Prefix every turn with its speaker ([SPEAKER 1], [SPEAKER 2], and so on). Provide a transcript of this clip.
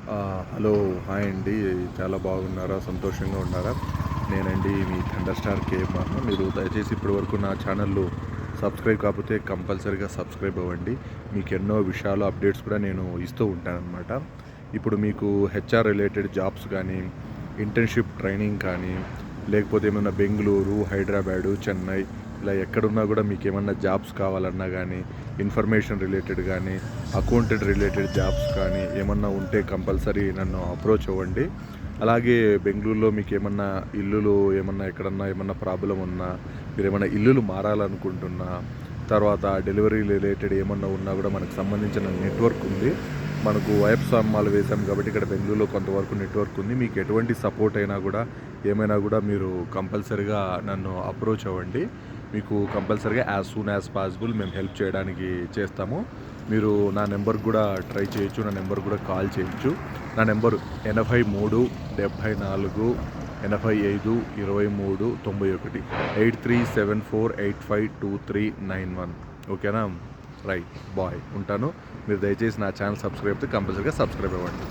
[SPEAKER 1] Hello, hi అండి. చాలా బాగున్నారా? సంతోషంగా ఉన్నారా? నేనండి మీ థండర్ స్టార్ కేఎంఆర్. మీరు దయచేసి ఇప్పటివరకు నా ఛానల్‌లో సబ్స్క్రైబ్ కాకపోతే కంపల్సరీగా సబ్స్క్రైబ్ అవ్వండి. మీకు ఎన్నో విషయాలు అప్డేట్స్ కూడా నేను ఇస్తూ ఉంటానన్నమాట. ఇప్పుడు మీకు హెచ్ఆర్ రిలేటెడ్ జాబ్స్ కానీ, ఇంటర్న్‌షిప్ ట్రైనింగ్ కానీ, లేకపోతే ఏమన్నా బెంగుళూరు, హైదరాబాదు, చెన్నై ఇలా ఎక్కడున్నా కూడా మీకేమన్నా జాబ్స్ కావాలన్నా కానీ, ఇన్ఫర్మేషన్ రిలేటెడ్ కానీ, అకౌంటెంట్ రిలేటెడ్ జాబ్స్ కానీ ఏమన్నా ఉంటే కంపల్సరీ నన్ను అప్రోచ్ అవ్వండి. అలాగే బెంగుళూరులో మీకు ఏమన్నా ఇల్లులు ఎక్కడన్నా ఏమన్నా ప్రాబ్లం ఉన్నా, మీరేమన్నా ఇల్లులు మారాలనుకుంటున్నా, తర్వాత డెలివరీ రిలేటెడ్ ఏమన్నా ఉన్నా కూడా మనకు సంబంధించిన నెట్వర్క్ ఉంది. మనకు వైఎఫ్ సామాలు వేసాం కాబట్టి ఇక్కడ బెంగుళూరులో కొంతవరకు నెట్వర్క్ ఉంది. మీకు ఎటువంటి సపోర్ట్ అయినా కూడా ఏమైనా కూడా మీరు కంపల్సరీగా నన్ను అప్రోచ్ అవ్వండి. మీకు కంపల్సరీగా యాజ్ సూన్ యాజ్ పాసిబుల్ మేము హెల్ప్ చేయడానికి చేస్తాము. మీరు నా నెంబర్కి కూడా ట్రై చేయొచ్చు, నా నెంబర్కి కూడా కాల్ చేయొచ్చు. నా నెంబరు 83 74 85 23 91 8374852391. ఓకేనా? రైట్, బాయ్, ఉంటాను. మీరు దయచేసి నా ఛానల్ సబ్స్క్రైబ్ అయితే కంపల్సరీగా సబ్స్క్రైబ్ అవ్వండి.